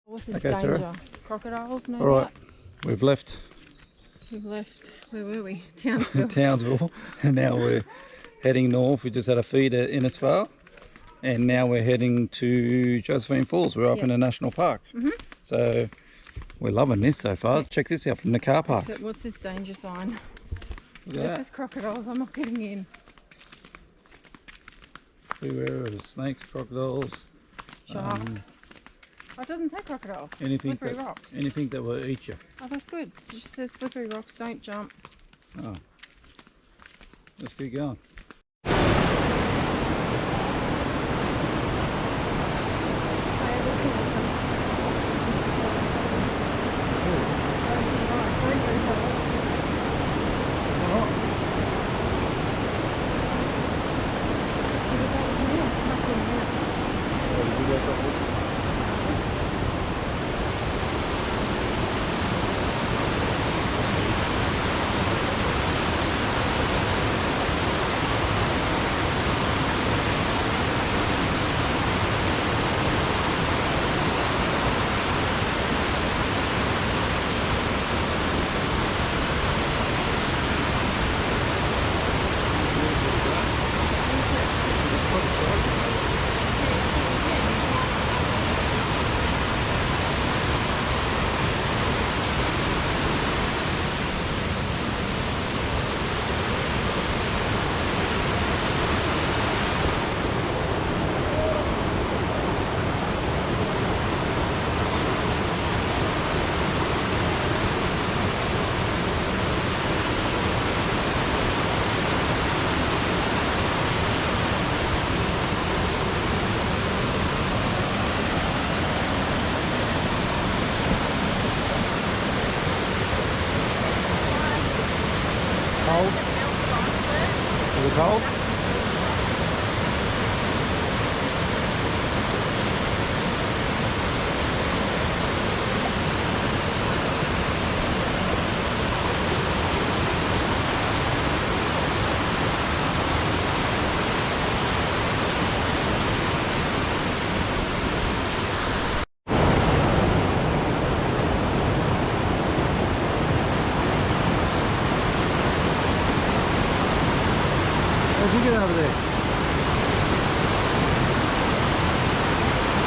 What's this Okay, danger? Sarah. Crocodiles, no All right, doubt. we've left We've left, where were we? Townsville. Townsville and now we're heading north. We just had a feed at Innisfail and now we're heading to Josephine Falls. We're up in a national park. So we're loving this so far. Check this out from the car park. Except, what's this danger sign? Look at This that. is crocodiles, I'm not getting in. See where it is. Snakes, crocodiles. Sharks. Oh, it doesn't say crocodiles. Anything Slippery that, rocks. anything that will eat you. Oh, that's good. It just says slippery rocks, don't jump. Oh. Let's keep going. Cold? Is it cold? Where'd you get over there?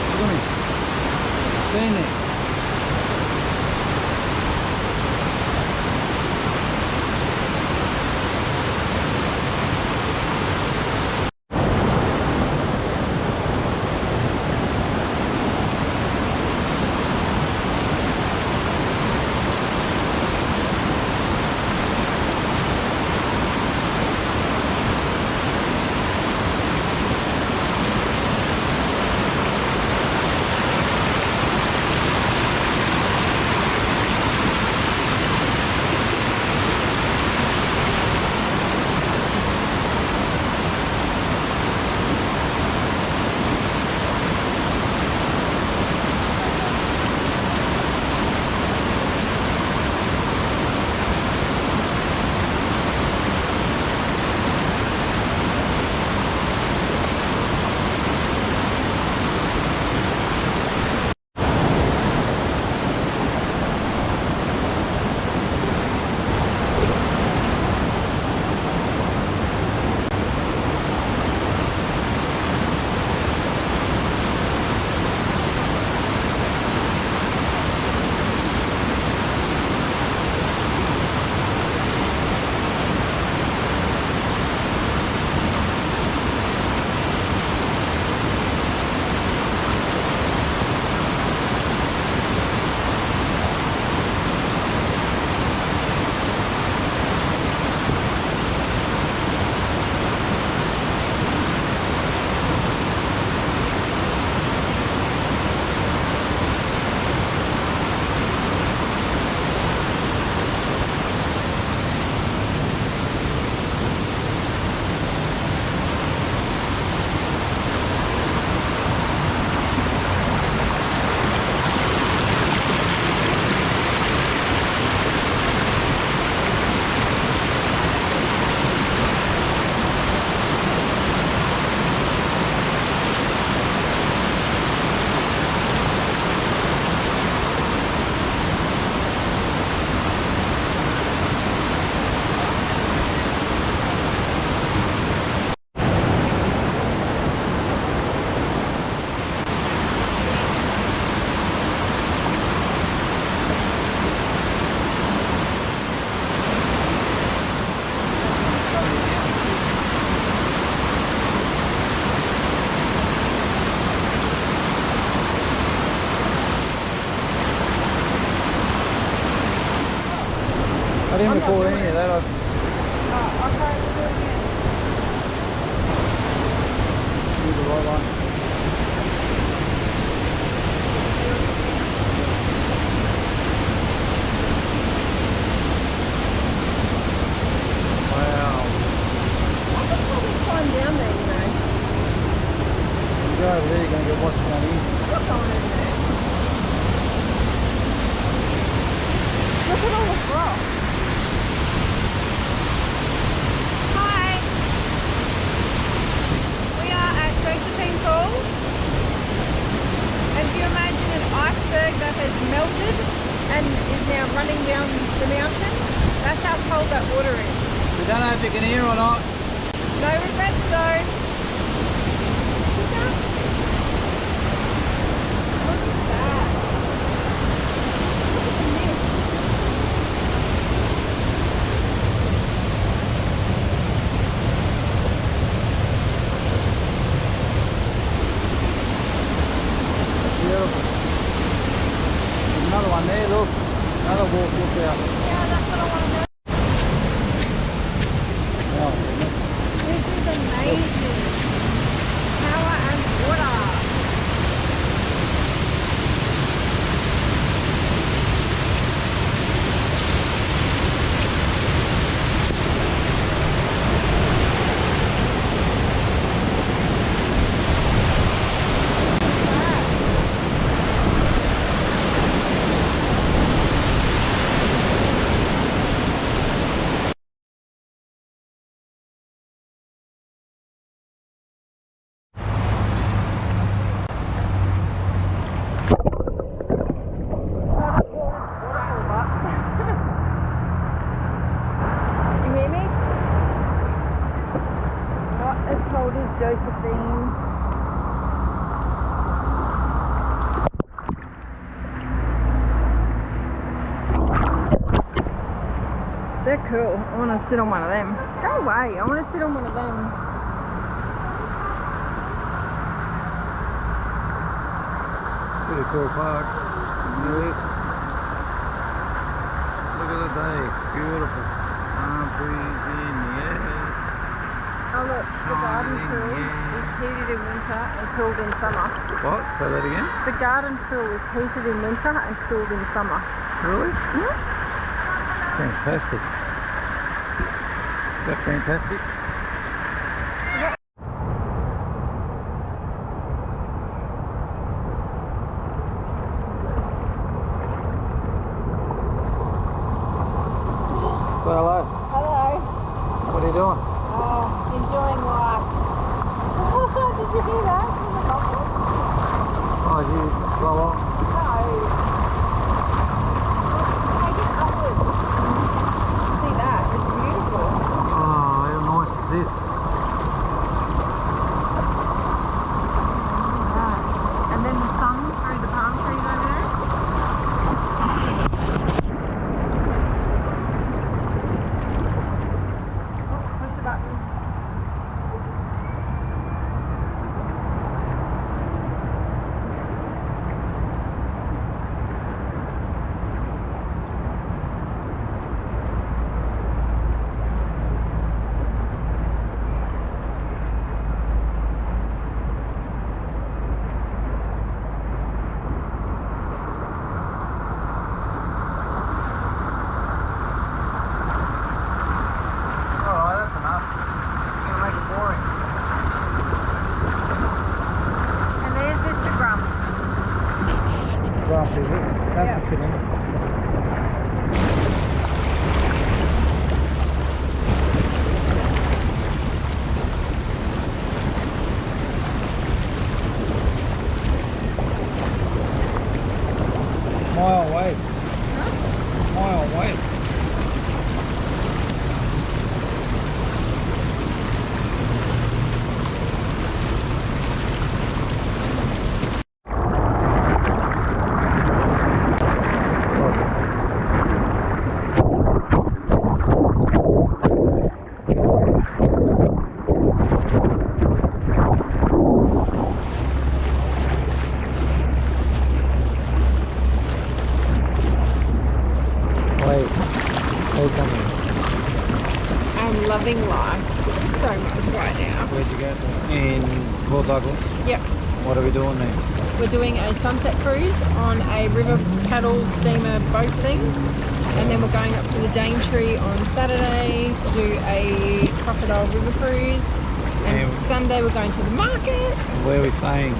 Look at me. Stand there. over there, you're going to get washed down here. I'm not going over there. Look at all the rock. Hi. We are at Josephine Falls. And if you imagine an iceberg that has melted and is now running down the mountain, that's how cold that water is. We don't know if you can hear or not. No regrets though. Look at that. Look at the mist. Beautiful. There's another one there, look. Another walk look out. Yeah, that's what I want to do. Oh, This is amazing. Power and water. You hear me? Not as cold as Josephine. They're cool. I want to sit on one of them. Go away. I want to sit on one of them. pretty cool park. Yes. Look at the day. Beautiful. Palm trees in the air. Oh look, the garden pool is heated in winter and cooled in summer. What? Say that again? The garden pool is heated in winter and cooled in summer. Really? Yeah. Fantastic. Is that fantastic? Say hello. Hello. What are you doing? Oh, enjoying life. Did you hear that? Oh, did you blow on? No. Take it upwards. See that? It's beautiful. Oh, how nice is this? And then the sun through the palm trees over there. Oh, push the button. Alright, that's enough. You're gonna make it boring. And there's Mr. Grump. Grump, is it? That's Yeah. the filling. Mile away. Mile away. Wait, say something. I'm loving life so much right now. Where'd you go? In Port Douglas. Yep. What are we doing there? We're doing a sunset cruise on a river paddle steamer boat thing. And then we're going up to the Daintree on Saturday to do a crocodile river cruise. And Sunday we're going to the market Where are we staying?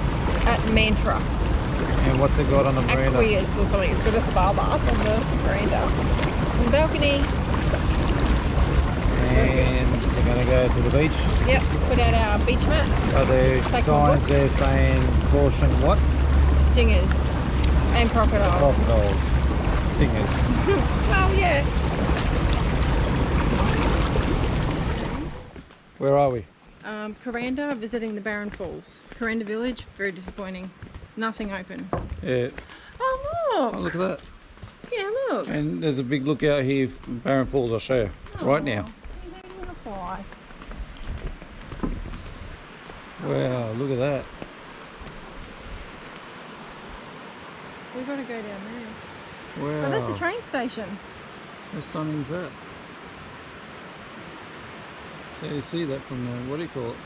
at Mantra. And what's it got on the veranda? Aqueous or something. It's got a spa bath on the veranda. On the balcony. And we're going to go to the beach. Yep, put out our beach mat. Are there Take signs one there saying caution what? Stingers and crocodiles. Crocodiles. Stingers. Oh yeah. Where are we? Kuranda, visiting the Barron Falls. Kuranda Village, very disappointing. Nothing open. Yeah. Oh Oh, look! look at that. Yeah, look. And there's a big lookout here from Barron Falls, I'll show you. Right now. He's eating a fly. Wow, look at that. We've got to go down there. Wow. Oh, that's the train station. How stunning is that? So you see that from the, what do you call it?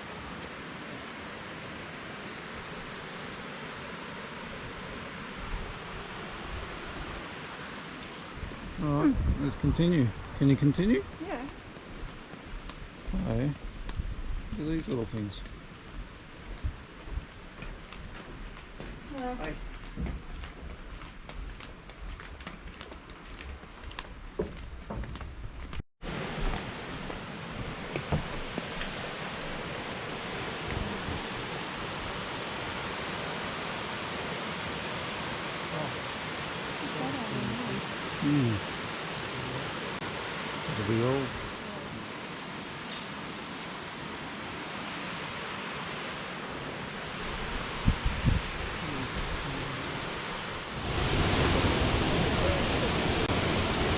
Alright, let's continue. Can you continue? Yeah. Okay. Look at these little things. Well, Hmm. It'll be old.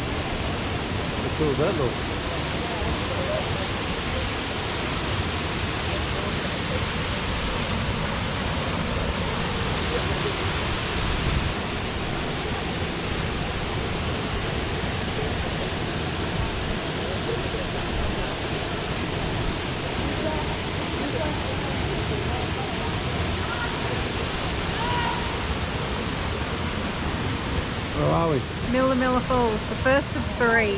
How cool does that look? Where are we? Milla Falls, the first of 3.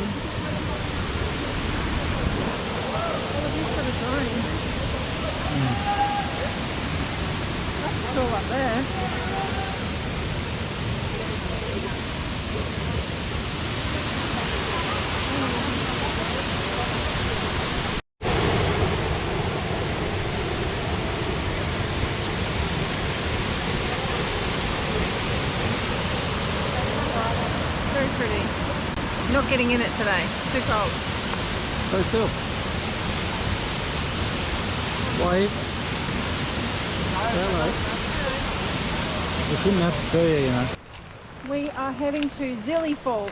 That's cool up there. Very pretty. Not getting in it today. It's too cold. Stay still. Wave. Hello. We shouldn't have to tell you, you know. We are heading to Zilly Falls,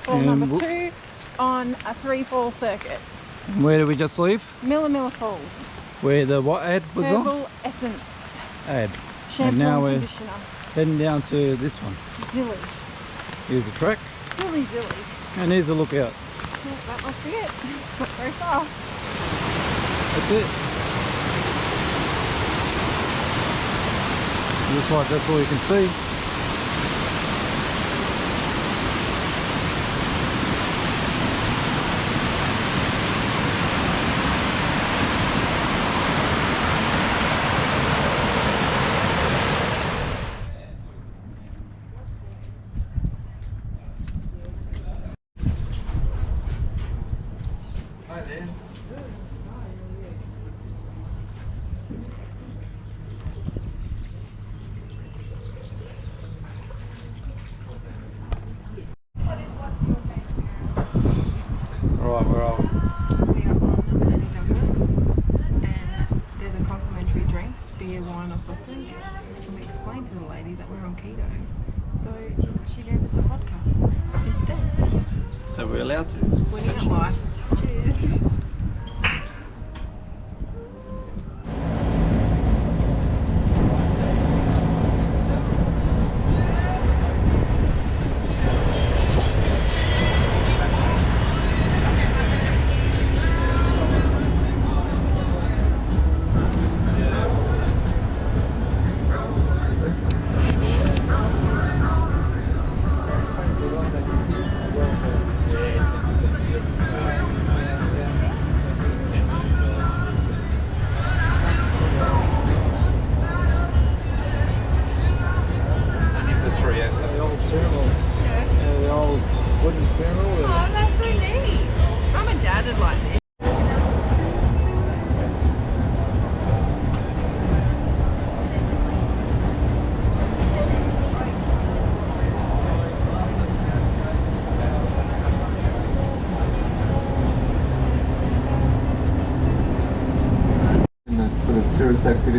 fall And number 2 on a 3-fall circuit. Where did we just leave? Milla Falls. Where the what ad was on? Herbal Essence. Ad. Shampoo And now and we're conditioner. heading down to this one. Zilly. Here's the track. Zilly. And here's a lookout. Yeah, that must be it. It's not very far. That's it. Looks like that's all you can see. Alright, where are we? We are on Eddie Douglas and there's a complimentary drink, beer, wine or soft drink. And we explained to the lady that we're on keto. So she gave us a vodka instead. So we're allowed to. Winning at life. Cheers.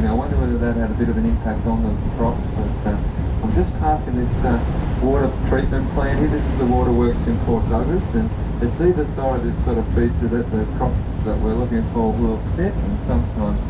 me. I wonder whether that had a bit of an impact on the crops. But I'm just passing this water treatment plant here. This is the waterworks in Port Douglas, and it's either side of this sort of feature that the crop that we're looking for will sit, and sometimes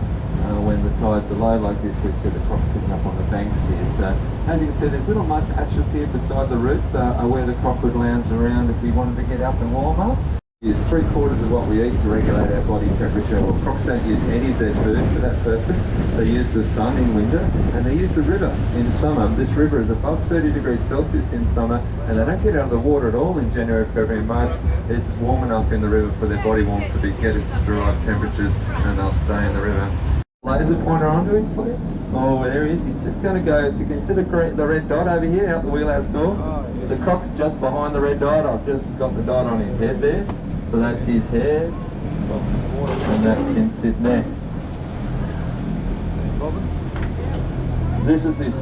when the tides are low like this, we see the crop sitting up on the banks here. So as you can see, there's little mud patches here beside the roots are where the crop would lounge around if we wanted to get up and warm up. We use 3/4 of what we eat to regulate our body temperature. Well, crocs don't use any of their food for that purpose. They use the sun in winter, and they use the river in summer. This river is above 30 degrees Celsius in summer, and they don't get out of the water at all in January, February and March. It's warm enough in the river for their body warmth to get its derived temperatures, and they'll stay in the river. Laser pointer onto him for you. Oh, there he is. He's just going to go. So you can see the red dot over here out the wheelhouse door. The croc's just behind the red dot. I've just got the dot on his head there. So that's his head, and that's him sitting there. This is this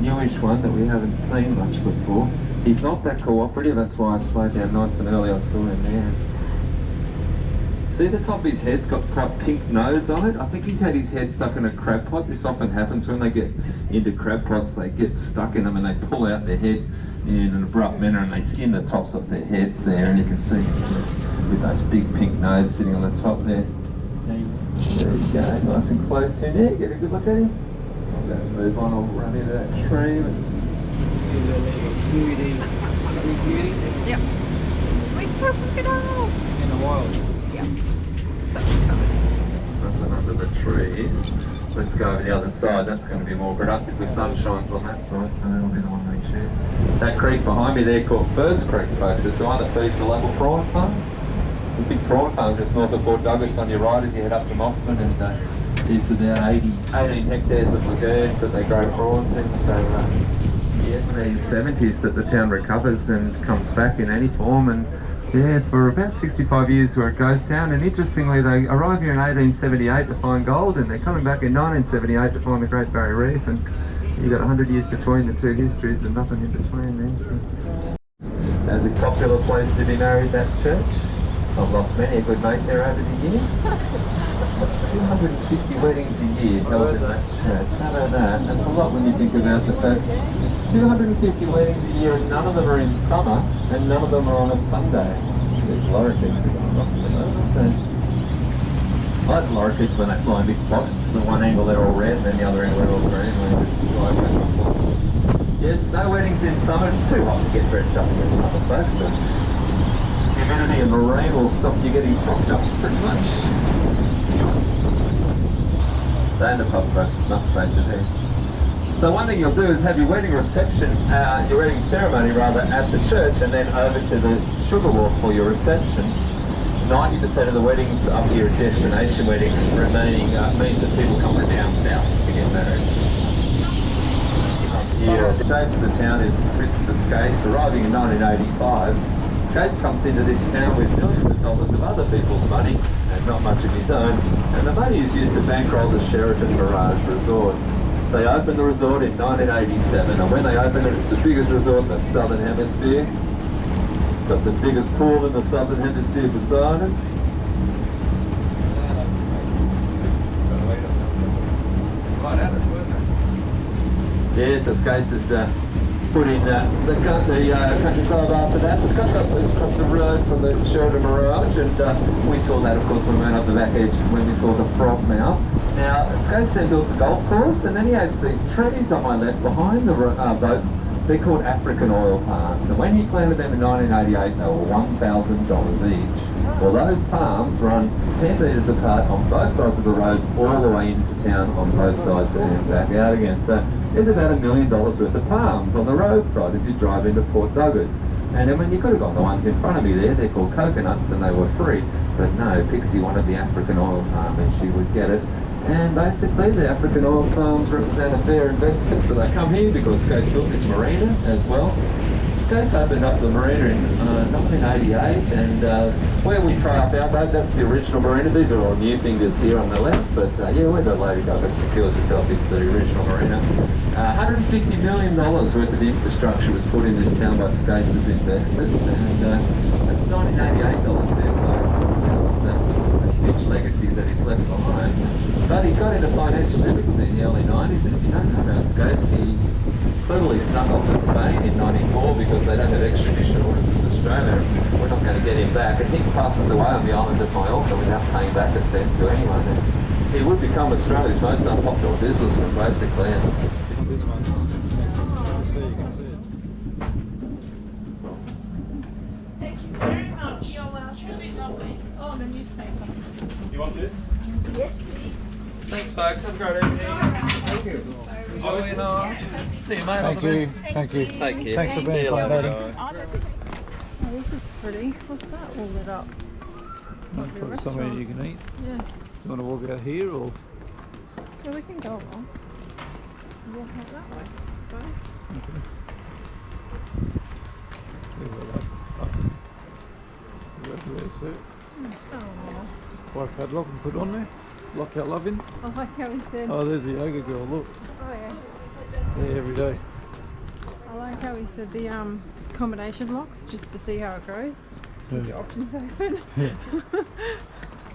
newish one that we haven't seen much before. He's not that cooperative, that's why I slowed down nice and early. I saw him there. See the top of his head's got quite pink nodes on it? I think he's had his head stuck in a crab pot. This often happens when they get into crab pots, they get stuck in them and they pull out their head in an abrupt manner and they skin the tops off their heads there, and you can see him just with those big pink nodes sitting on the top there. There you go, nice and close to him there, get a good look at him. I'll go and move on, I'll run into that tree. Yep. Wait for a crocodile. In the wild. Yep. So exciting. Nothing under the trees. Let's go over the other side, that's going to be more productive. The sun shines on that side, so that'll be the one we shoot. That creek behind me there called First Creek, folks. It's the one that feeds the local prawn farm. The big prawn farm just north of Port Douglas on your right as you head up to Mossman, and it's about 18 hectares of lagoons that they grow prawns in. So yes, in the 70s that the town recovers and comes back in any form, and yeah, for about 65 years we're a ghost town, and interestingly they arrived here in 1878 to find gold, and they're coming back in 1978 to find the Great Barrier Reef, and you've got 100 years between the two histories and nothing in between there. So. As a popular place to be married, that church. I've lost many a good mate there over the years. That's 260 weddings a year held in that church. How about that? That's a lot when you think about the fact 250 weddings a year, and none of them are in summer, and none of them are on a Sunday. There's lorikeets going off at the moment. I like lorikeets when they fly in big flocks. The one angle they're all red, and then the other angle they're all green. When they just fly back and forth. Yes, no weddings in summer. It's too hot to get dressed up in summer, folks. But humidity and the rain will stop you getting frocked up pretty much. Stay in the pub, folks. It's not safe to do. So one thing you'll do is have your wedding reception, your wedding ceremony rather, at the church, and then over to the Sugar Wharf for your reception. 90% of the weddings up here are destination weddings, remaining means that people come from down south to get married. Here, the shape of the town is Christopher Skase, arriving in 1985. Skase comes into this town with millions of dollars of other people's money and not much of his own, and the money is used to bankroll the Sheraton Mirage Resort. They opened the resort in 1987, and when they opened it, it's the biggest resort in the Southern Hemisphere. Got the biggest pool in the Southern Hemisphere beside it. Yes, this case is put in the country club after that. So the country club was across the road from the Sheraton Mirage, and we saw that, of course, when we went up the back edge when we saw the frog mouth. Now, Skase then built the golf course, and then he adds these trees on my left behind the boats. They're called African oil palms, and when he planted them in 1988, they were $1,000 each. Well, those palms run 10 metres apart on both sides of the road, all the way into town on both sides and back out again. So there's about $1 million worth of palms on the roadside as you drive into Port Douglas. And then when you could have got the ones in front of me there, they're called coconuts and they were free. But no, Pixie wanted the African oil palm and she would get it. And basically the African oil palms represent a fair investment, but they come here because Skase built this marina as well. Skase opened up the marina in 1988, and where we try up our boat, that's the original marina. These are all new fingers here on the left, but yeah, where the Lady Douglas secures herself is the original marina. $150 million worth of infrastructure was put in this town by Skase's investors, and that's $1988 there, folks. This is a huge much legacy that he's left behind. But he got into financial difficulty in the early 90s, and if you don't know about Skase, he cleverly snuck off to Spain in 94 because they don't have extradition orders with Australia. We're not going to get him back. And he passes away on the island of Mallorca without paying back a cent to anyone. And he would become Australia's most unpopular businessman, basically. And This one. You can see it. Thank you very much. You're welcome. Oh, the newspaper. You want this? Yes, please. thanks, folks. Have a great evening. Thank you. Enjoy your night. See you, mate. Thank you. Thank you. Take care. Thanks for See being you part later, of it. guys. Oh, this is pretty. What's that all lit up? Might be a Probably somewhere restaurant. you can eat. Yeah. You want to walk out here or? Yeah, we can go along. Walk out that way, I suppose. Okay. Yeah, well, go there, sir. Oh, White padlock and put on there. Lock out loving. I like how he said. Oh, there's the yoga girl. Look, Oh yeah. there every day. I like how he said the accommodation locks just to see how it goes. Keep your Yeah. options open. Yeah.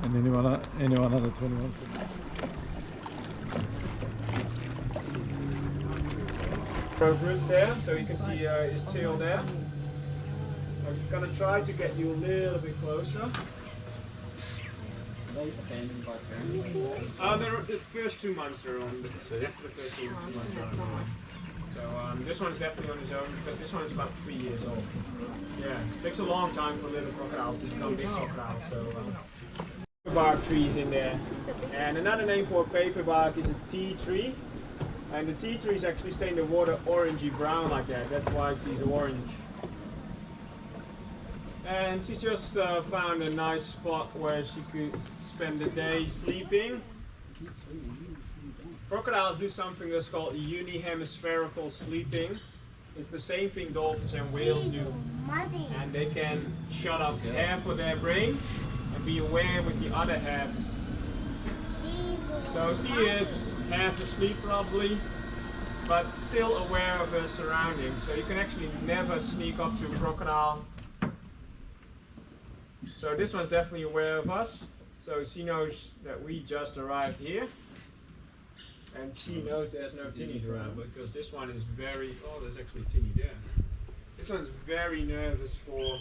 And anyone under 21. Roots there, so you can see his tail there. I'm gonna try to get you a little bit closer. The first 2 months they're on. After the first 2 months they're on. So this one's definitely on his own because this one is about 3 years old. Yeah, it takes a long time for little crocodiles to become big crocodiles. So bark trees in there, and another name for a paperbark is a tea tree. And the tea trees actually stay in the water orangey brown like that. That's why she's orange. And she's just found a nice spot where she could spend the day sleeping. Crocodiles do something that's called unihemispherical sleeping. It's the same thing dolphins and whales do. And they can shut off half of their brain and be aware with the other half. So she is half asleep probably, but still aware of her surroundings. So you can actually never sneak up to a crocodile. So this one's definitely aware of us. So she knows that we just arrived here. And she knows there's no tinnies around because this one is very, oh there's actually a tinny there. This one's very nervous for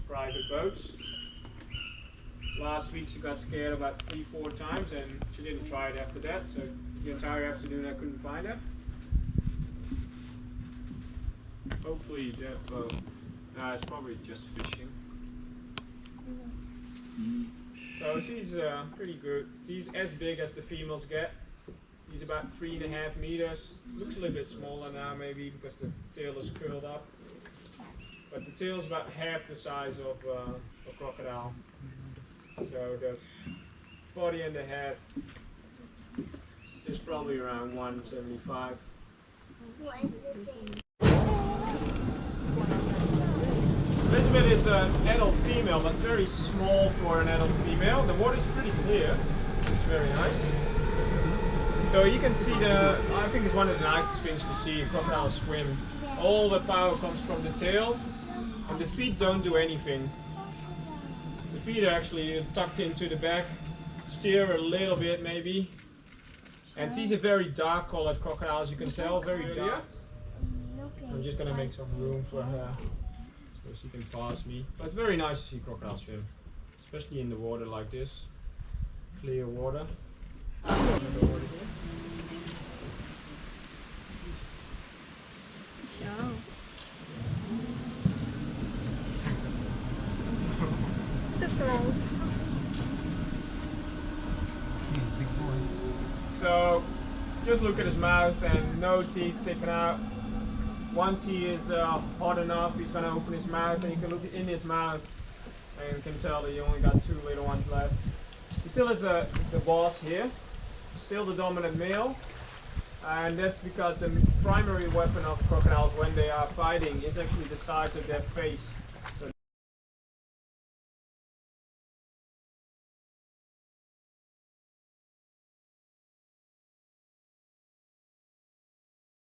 private boats. Last week she got scared about 3-4 times and she didn't try it after that, so the entire afternoon I couldn't find her. Hopefully that boat, it's probably just fishing. So she's pretty good. She's as big as the females get. She's about 3.5 meters. Looks a little bit smaller now maybe because the tail is curled up. But the tail is about half the size of a crocodile. So the body and the head is probably around 175. Elizabeth is an adult female, but very small for an adult female. The water is pretty clear. It's very nice. So you can see I think it's one of the nicest things to see crocodiles swim. All the power comes from the tail, and the feet don't do anything. The feet are actually tucked into the back, steer a little bit maybe. And these are very dark colored crocodiles, you can tell, very dark. I'm just gonna make some room for her so she can pass me. But it's very nice to see crocodiles swim, especially in the water like this, clear water. So just look at his mouth and no teeth sticking out. Once he is hot enough, he's going to open his mouth and you can look in his mouth and you can tell that he only got 2 little ones left. He still is the boss here, still the dominant male, and that's because the primary weapon of crocodiles when they are fighting is actually the sides of their face.